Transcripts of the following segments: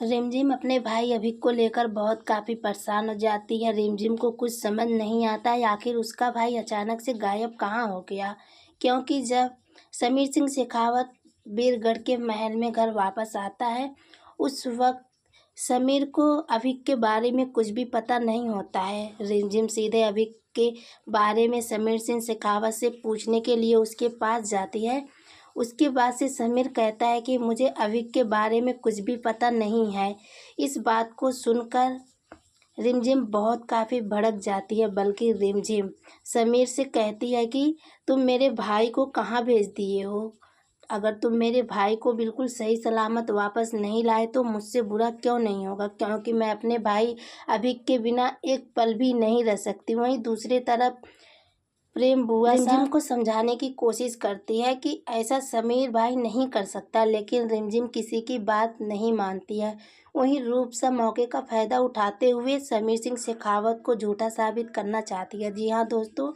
रिमझिम अपने भाई अभिक को लेकर काफ़ी परेशान हो जाती है। रिमझिम को कुछ समझ नहीं आता है आखिर उसका भाई अचानक से गायब कहाँ हो गया। क्योंकि जब समीर सिंह शेखावत बीरगढ़ के महल में घर वापस आता है, उस वक्त समीर को अभिक के बारे में कुछ भी पता नहीं होता है। रिमझिम सीधे अभिक के बारे में समीर सिंह शेखावत से पूछने के लिए उसके पास जाती है। उसके बाद से समीर कहता है कि मुझे अभिक के बारे में कुछ भी पता नहीं है। इस बात को सुनकर रिमझिम काफ़ी भड़क जाती है। बल्कि रिमझिम समीर से कहती है कि तुम मेरे भाई को कहाँ भेज दिए हो? अगर तुम मेरे भाई को बिल्कुल सही सलामत वापस नहीं लाए तो मुझसे बुरा क्यों नहीं होगा, क्योंकि मैं अपने भाई अभिक के बिना एक पल भी नहीं रह सकती। वहीं दूसरी तरफ प्रेम बुआ रिमझिम को समझाने की कोशिश करती है कि ऐसा समीर भाई नहीं कर सकता, लेकिन रिमझिम किसी की बात नहीं मानती है। वहीं रूपसा मौके का फ़ायदा उठाते हुए समीर सिंह शेखावत को झूठा साबित करना चाहती है। जी हाँ दोस्तों,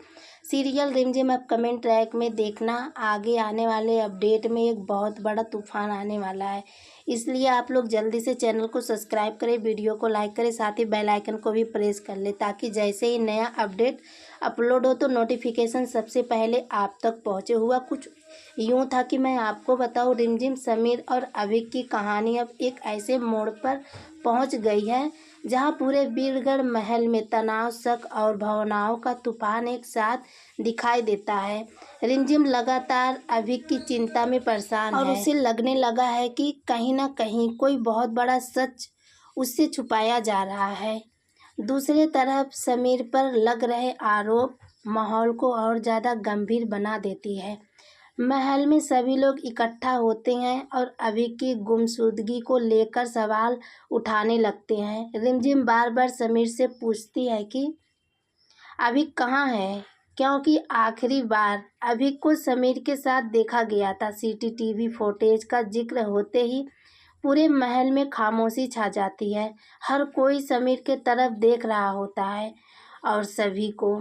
सीरियल रिमझिम अब कमेंट ट्रैक में देखना। आगे आने वाले अपडेट में एक बहुत बड़ा तूफान आने वाला है, इसलिए आप लोग जल्दी से चैनल को सब्सक्राइब करें, वीडियो को लाइक करें, साथ ही बेल आइकन को भी प्रेस कर लें ताकि जैसे ही नया अपडेट अपलोड हो तो नोटिफिकेशन सबसे पहले आप तक पहुंचे। हुआ कुछ यूँ था कि मैं आपको बताऊं, रिमझिम समीर और अभिक की कहानी अब एक ऐसे मोड़ पर पहुंच गई है जहां पूरे बीरगढ़ महल में तनाव, शक और भावनाओं का तूफान एक साथ दिखाई देता है। रिमझिम लगातार अभिक की चिंता में परेशान है और उसे लगने लगा है कि कहीं ना कहीं कोई बहुत बड़ा सच उससे छुपाया जा रहा है। दूसरी तरफ समीर पर लग रहे आरोप माहौल को और ज़्यादा गंभीर बना देती है। महल में सभी लोग इकट्ठा होते हैं और अभिक की गुमशुदगी को लेकर सवाल उठाने लगते हैं। रिमझिम बार बार समीर से पूछती है कि अभिक कहाँ है, क्योंकि आखिरी बार अभिक को समीर के साथ देखा गया था। सीसीटीवी फुटेज का जिक्र होते ही पूरे महल में खामोशी छा जाती है। हर कोई समीर के तरफ देख रहा होता है और सभी को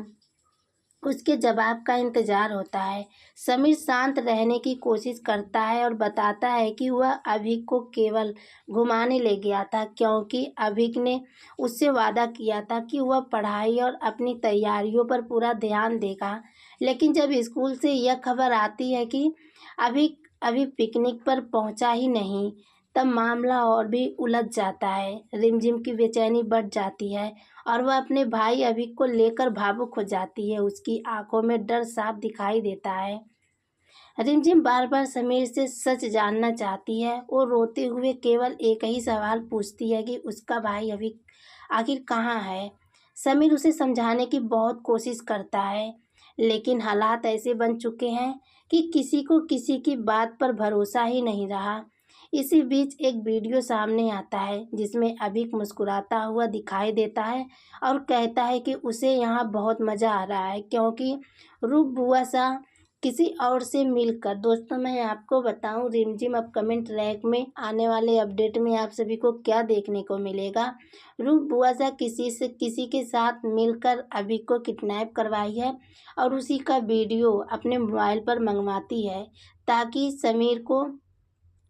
उसके जवाब का इंतजार होता है। समीर शांत रहने की कोशिश करता है और बताता है कि वह अभिक को केवल घुमाने ले गया था, क्योंकि अभिक ने उससे वादा किया था कि वह पढ़ाई और अपनी तैयारियों पर पूरा ध्यान देगा। लेकिन जब स्कूल से यह खबर आती है कि अभिक अभी पिकनिक पर पहुंचा ही नहीं, तब मामला और भी उलझ जाता है। रिमझिम की बेचैनी बढ़ जाती है और वह अपने भाई अभिक को लेकर भावुक हो जाती है। उसकी आंखों में डर साफ दिखाई देता है। रिमझिम बार बार समीर से सच जानना चाहती है। वो रोते हुए केवल एक ही सवाल पूछती है कि उसका भाई अभिक आखिर कहाँ है। समीर उसे समझाने की बहुत कोशिश करता है, लेकिन हालात ऐसे बन चुके हैं कि किसी को किसी की बात पर भरोसा ही नहीं रहा। इसी बीच एक वीडियो सामने आता है जिसमें अभिक मुस्कुराता हुआ दिखाई देता है और कहता है कि उसे यहाँ बहुत मज़ा आ रहा है, क्योंकि रूप बुआ सा किसी और से मिलकर। दोस्तों, मैं आपको बताऊं, रिमझिम अब कमेंट ट्रैक में आने वाले अपडेट में आप सभी को क्या देखने को मिलेगा। रूप बुआ सा किसी के साथ मिलकर अभिक को किडनैप करवाई है और उसी का वीडियो अपने मोबाइल पर मंगवाती है ताकि समीर को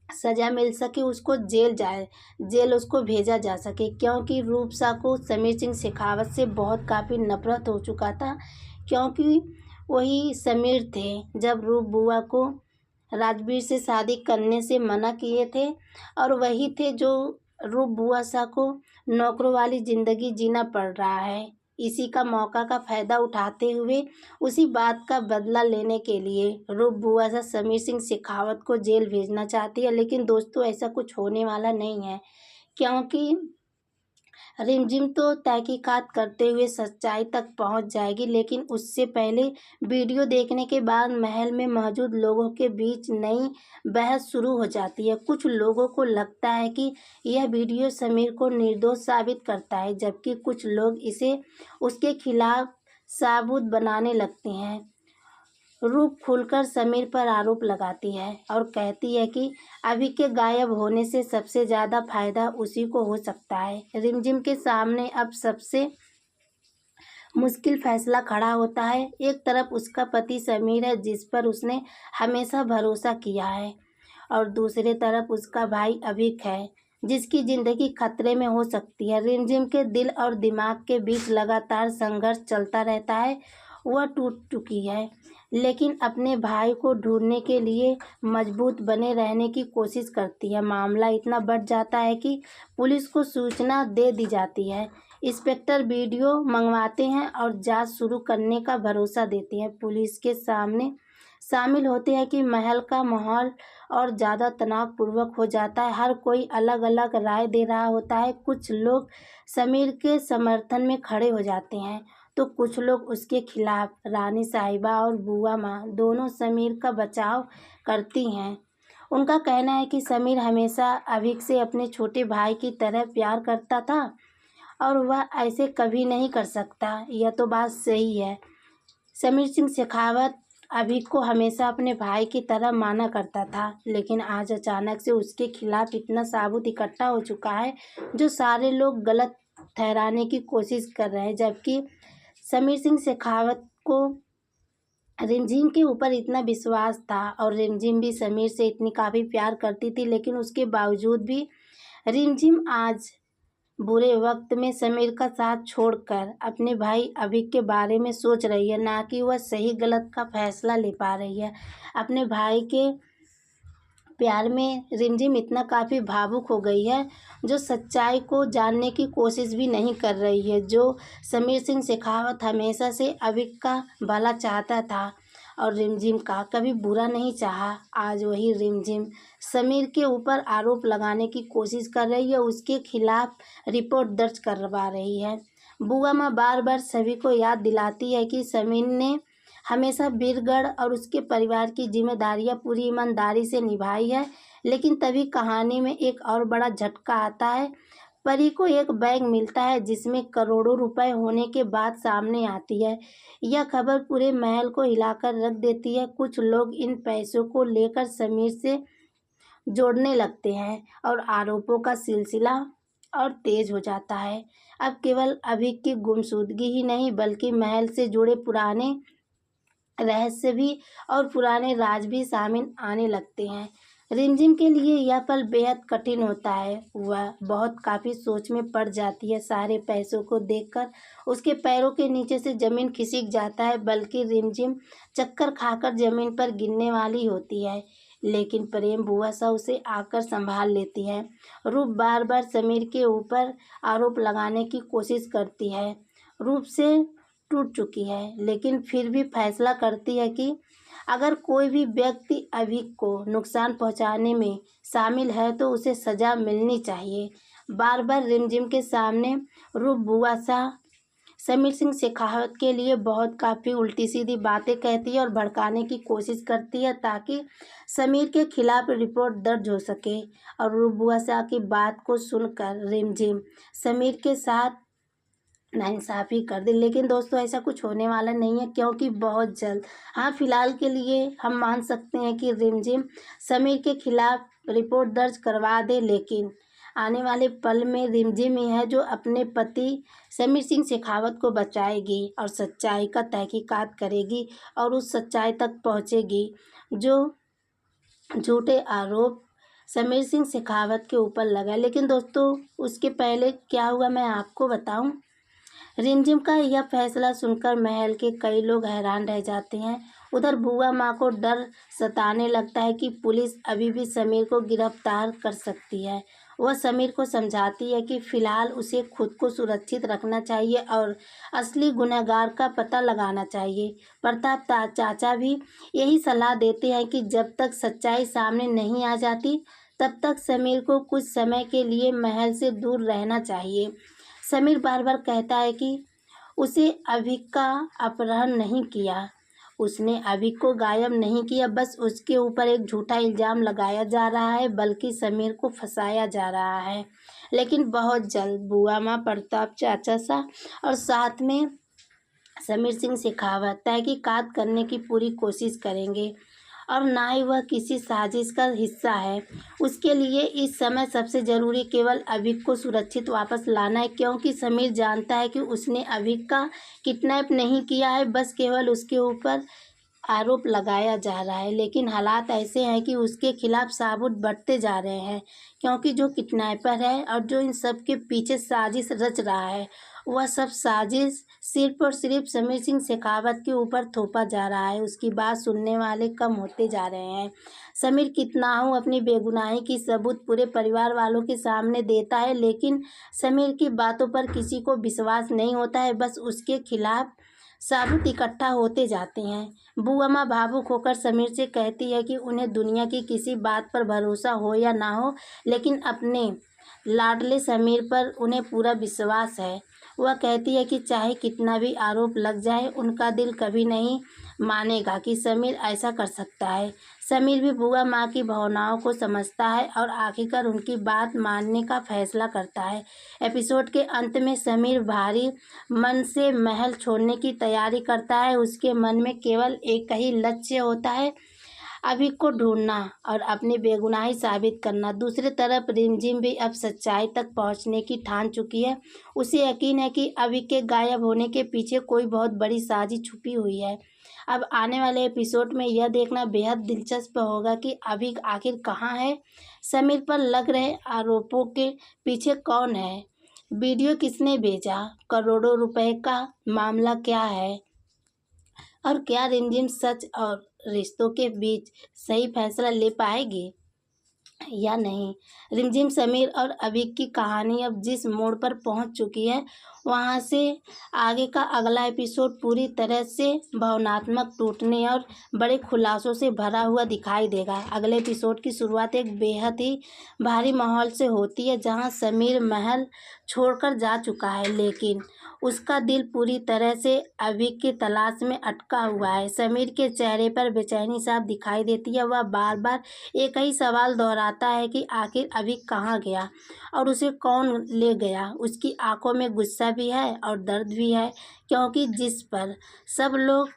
सज़ा मिल सके, उसको जेल उसको भेजा जा सके, क्योंकि रूपसा को समीर सिंह शेखावत से काफ़ी नफरत हो चुका था। क्योंकि वही समीर थे जब रूप बुआ को राजवीर से शादी करने से मना किए थे, और वही थे जो रूप बुआ सा को नौकरों वाली ज़िंदगी जीना पड़ रहा है। इसी का मौका का फ़ायदा उठाते हुए उसी बात का बदला लेने के लिए रूप बुआ सा समीर सिंह शेखावत को जेल भेजना चाहती है। लेकिन दोस्तों, ऐसा कुछ होने वाला नहीं है, क्योंकि रिमझिम तो तहकीकात करते हुए सच्चाई तक पहुंच जाएगी। लेकिन उससे पहले वीडियो देखने के बाद महल में मौजूद लोगों के बीच नई बहस शुरू हो जाती है। कुछ लोगों को लगता है कि यह वीडियो समीर को निर्दोष साबित करता है, जबकि कुछ लोग इसे उसके खिलाफ साबुत बनाने लगते हैं। रूप खुलकर समीर पर आरोप लगाती है और कहती है कि अभी के गायब होने से सबसे ज़्यादा फायदा उसी को हो सकता है। रिमझिम के सामने अब सबसे मुश्किल फैसला खड़ा होता है। एक तरफ उसका पति समीर है, जिस पर उसने हमेशा भरोसा किया है, और दूसरी तरफ उसका भाई अभिक है, जिसकी जिंदगी खतरे में हो सकती है। रिमझिम के दिल और दिमाग के बीच लगातार संघर्ष चलता रहता है। वह टूट चुकी है, लेकिन अपने भाई को ढूंढने के लिए मजबूत बने रहने की कोशिश करती है। मामला इतना बढ़ जाता है कि पुलिस को सूचना दे दी जाती है। इंस्पेक्टर वीडियो मंगवाते हैं और जांच शुरू करने का भरोसा देते हैं। पुलिस के सामने शामिल होते हैं कि महल का माहौल और ज़्यादा तनावपूर्वक हो जाता है। हर कोई अलग अलग राय दे रहा होता है। कुछ लोग समीर के समर्थन में खड़े हो जाते हैं तो कुछ लोग उसके खिलाफ। रानी साहिबा और बुआ माँ दोनों समीर का बचाव करती हैं। उनका कहना है कि समीर हमेशा अभिक से अपने छोटे भाई की तरह प्यार करता था और वह ऐसे कभी नहीं कर सकता। यह तो बात सही है। समीर सिंह शेखावत अभिक को हमेशा अपने भाई की तरह माना करता था, लेकिन आज अचानक से उसके खिलाफ इतना सबूत इकट्ठा हो चुका है जो सारे लोग गलत ठहराने की कोशिश कर रहे हैं। जबकि समीर सिंह शेखावत को रिमझिम के ऊपर इतना विश्वास था और रिमझिम भी समीर से इतनी काफ़ी प्यार करती थी, लेकिन उसके बावजूद भी रिमझिम आज बुरे वक्त में समीर का साथ छोड़कर अपने भाई अभिक के बारे में सोच रही है, ना कि वह सही गलत का फैसला ले पा रही है। अपने भाई के प्यार में रिमझिम इतना काफ़ी भावुक हो गई है जो सच्चाई को जानने की कोशिश भी नहीं कर रही है। जो समीर सिंह शेखावत हमेशा से अभिक का भला चाहता था और रिमझिम का कभी बुरा नहीं चाहा, आज वही रिमझिम समीर के ऊपर आरोप लगाने की कोशिश कर रही है, उसके खिलाफ रिपोर्ट दर्ज करवा रही है। बुआ माँ बार बार सभी को याद दिलाती है कि समीर ने हमेशा बीरगढ़ और उसके परिवार की जिम्मेदारियां पूरी ईमानदारी से निभाई है, लेकिन तभी कहानी में एक और बड़ा झटका आता है। परी को एक बैग मिलता है जिसमें करोड़ों रुपए होने के बाद सामने आती है। यह खबर पूरे महल को हिलाकर रख देती है। कुछ लोग इन पैसों को लेकर समीर से जोड़ने लगते हैं और आरोपों का सिलसिला और तेज हो जाता है। अब केवल अभिक की गुमशुदगी ही नहीं, बल्कि महल से जुड़े पुराने रहस्य भी और पुराने राज भी सामने आने लगते हैं। रिमझिम के लिए यह पल बेहद कठिन होता है। वह बहुत काफ़ी सोच में पड़ जाती है। सारे पैसों को देखकर उसके पैरों के नीचे से ज़मीन खिसक जाता है, बल्कि रिमझिम चक्कर खाकर ज़मीन पर गिरने वाली होती है, लेकिन प्रेम बुआ सा उसे आकर संभाल लेती है। रूप बार बार समीर के ऊपर आरोप लगाने की कोशिश करती है। रूप से टूट चुकी है, लेकिन फिर भी फैसला करती है कि अगर कोई भी व्यक्ति अभिक को नुकसान पहुंचाने में शामिल है तो उसे सज़ा मिलनी चाहिए। बार बार रिमझिम के सामने रूप बुआ सा समीर सिंह शेखावत के लिए बहुत काफ़ी उल्टी सीधी बातें कहती है और भड़काने की कोशिश करती है ताकि समीर के खिलाफ रिपोर्ट दर्ज हो सके। और रूप बुआ सा की बात को सुनकर रिमझिम समीर के साथ नाइंसाफ़ी कर दे, लेकिन दोस्तों ऐसा कुछ होने वाला नहीं है, क्योंकि बहुत जल्द, हाँ फिलहाल के लिए हम मान सकते हैं कि रिमझिम समीर के खिलाफ रिपोर्ट दर्ज करवा दे, लेकिन आने वाले पल में रिमझिम ही है जो अपने पति समीर सिंह शेखावत को बचाएगी और सच्चाई का तहकीकात करेगी और उस सच्चाई तक पहुंचेगी जो झूठे आरोप समीर सिंह शेखावत के ऊपर लगा। लेकिन दोस्तों उसके पहले क्या हुआ मैं आपको बताऊं। रिमझिम का यह फैसला सुनकर महल के कई लोग हैरान रह जाते हैं। उधर बुआ माँ को डर सताने लगता है कि पुलिस अभी भी समीर को गिरफ्तार कर सकती है। वह समीर को समझाती है कि फ़िलहाल उसे खुद को सुरक्षित रखना चाहिए और असली गुनहगार का पता लगाना चाहिए। प्रताप चाचा भी यही सलाह देते हैं कि जब तक सच्चाई सामने नहीं आ जाती तब तक समीर को कुछ समय के लिए महल से दूर रहना चाहिए। समीर बार बार कहता है कि उसे अभिक का अपहरण नहीं किया, उसने अभिक को गायब नहीं किया, बस उसके ऊपर एक झूठा इल्ज़ाम लगाया जा रहा है, बल्कि समीर को फंसाया जा रहा है। लेकिन बहुत जल्द बुआ माँ, प्रताप चाचा सा और साथ में समीर सिंह शेखावत तहकीकात करने की पूरी कोशिश करेंगे और ना ही वह किसी साजिश का हिस्सा है। उसके लिए इस समय सबसे ज़रूरी केवल अभिक को सुरक्षित वापस लाना है, क्योंकि समीर जानता है कि उसने अभिक का किडनैप नहीं किया है, बस केवल उसके ऊपर आरोप लगाया जा रहा है, लेकिन हालात ऐसे हैं कि उसके खिलाफ सबूत बढ़ते जा रहे हैं, क्योंकि जो किडनैपर है और जो इन सब के पीछे साजिश रच रहा है, वह सब साजिश सिर्फ और सिर्फ समीर सिंह शेखावत के ऊपर थोपा जा रहा है। उसकी बात सुनने वाले कम होते जा रहे हैं। समीर कितना हो अपनी बेगुनाही की सबूत पूरे परिवार वालों के सामने देता है, लेकिन समीर की बातों पर किसी को विश्वास नहीं होता है। बस उसके खिलाफ सबूत इकट्ठा होते जाते हैं। बुआ माँ भावुक होकर समीर से कहती है कि उन्हें दुनिया की किसी बात पर भरोसा हो या ना हो, लेकिन अपने लाडले समीर पर उन्हें पूरा विश्वास है। वह कहती है कि चाहे कितना भी आरोप लग जाए, उनका दिल कभी नहीं मानेगा कि समीर ऐसा कर सकता है। समीर भी बुआ माँ की भावनाओं को समझता है और आखिरकार उनकी बात मानने का फैसला करता है। एपिसोड के अंत में समीर भारी मन से महल छोड़ने की तैयारी करता है। उसके मन में केवल एक ही लक्ष्य होता है, अभी को ढूंढना और अपनी बेगुनाही साबित करना। दूसरी तरफ रिमझिम भी अब सच्चाई तक पहुंचने की ठान चुकी है। उसे यकीन है कि अभी के गायब होने के पीछे कोई बहुत बड़ी साजिश छुपी हुई है। अब आने वाले एपिसोड में यह देखना बेहद दिलचस्प होगा कि अभी आखिर कहाँ है, समीर पर लग रहे आरोपों के पीछे कौन है, वीडियो किसने भेजा, करोड़ों रुपए का मामला क्या है, और क्या रिमझिम सच और रिश्तों के बीच सही फैसला ले पाएगी या नहीं। रिमझिम, समीर और अभिक की कहानी अब जिस मोड़ पर पहुंच चुकी है, वहां से आगे का अगला एपिसोड पूरी तरह से भावनात्मक टूटने और बड़े खुलासों से भरा हुआ दिखाई देगा। अगले एपिसोड की शुरुआत एक बेहद ही भारी माहौल से होती है, जहां समीर महल छोड़कर जा चुका है, लेकिन उसका दिल पूरी तरह से अभिक की तलाश में अटका हुआ है। समीर के चेहरे पर बेचैनी साफ दिखाई देती है। वह बार बार एक ही सवाल दोहराता है कि आखिर अभिक कहाँ गया और उसे कौन ले गया। उसकी आंखों में गुस्सा भी है और दर्द भी है, क्योंकि जिस पर सब लोग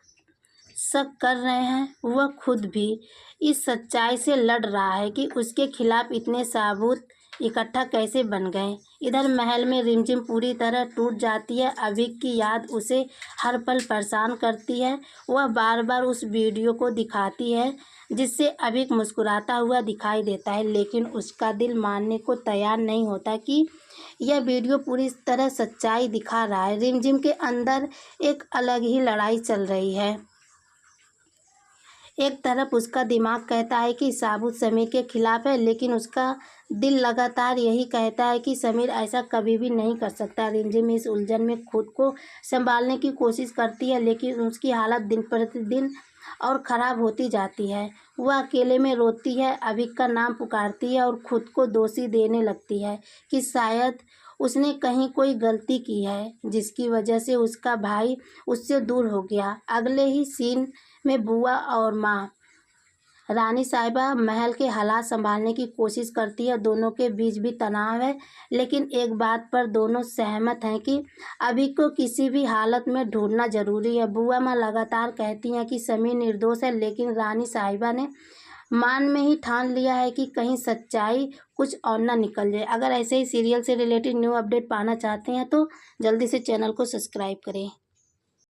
शक कर रहे हैं, वह खुद भी इस सच्चाई से लड़ रहा है कि उसके खिलाफ इतने सबूत इकट्ठा कैसे बन गए। इधर महल में रिमझिम पूरी तरह टूट जाती है। अभिक की याद उसे हर पल परेशान करती है। वह बार बार उस वीडियो को दिखाती है जिससे अभिक मुस्कुराता हुआ दिखाई देता है, लेकिन उसका दिल मानने को तैयार नहीं होता कि यह वीडियो पूरी तरह सच्चाई दिखा रहा है। रिमझिम के अंदर एक अलग ही लड़ाई चल रही है। एक तरफ उसका दिमाग कहता है कि सबूत समीर के खिलाफ है, लेकिन उसका दिल लगातार यही कहता है कि समीर ऐसा कभी भी नहीं कर सकता। रिमझिम इस उलझन में खुद को संभालने की कोशिश करती है, लेकिन उसकी हालत दिन प्रतिदिन और ख़राब होती जाती है। वह अकेले में रोती है, अभिक का नाम पुकारती है और खुद को दोषी देने लगती है कि शायद उसने कहीं कोई गलती की है, जिसकी वजह से उसका भाई उससे दूर हो गया। अगले ही सीन में बुआ और माँ रानी साहिबा महल के हालात संभालने की कोशिश करती है। दोनों के बीच भी तनाव है, लेकिन एक बात पर दोनों सहमत हैं कि अभी को किसी भी हालत में ढूंढना जरूरी है। बुआ माँ लगातार कहती हैं कि समीर निर्दोष है, लेकिन रानी साहिबा ने मान में ही ठान लिया है कि कहीं सच्चाई कुछ और ना निकल जाए। अगर ऐसे ही सीरियल से रिलेटेड न्यू अपडेट पाना चाहते हैं तो जल्दी से चैनल को सब्सक्राइब करें।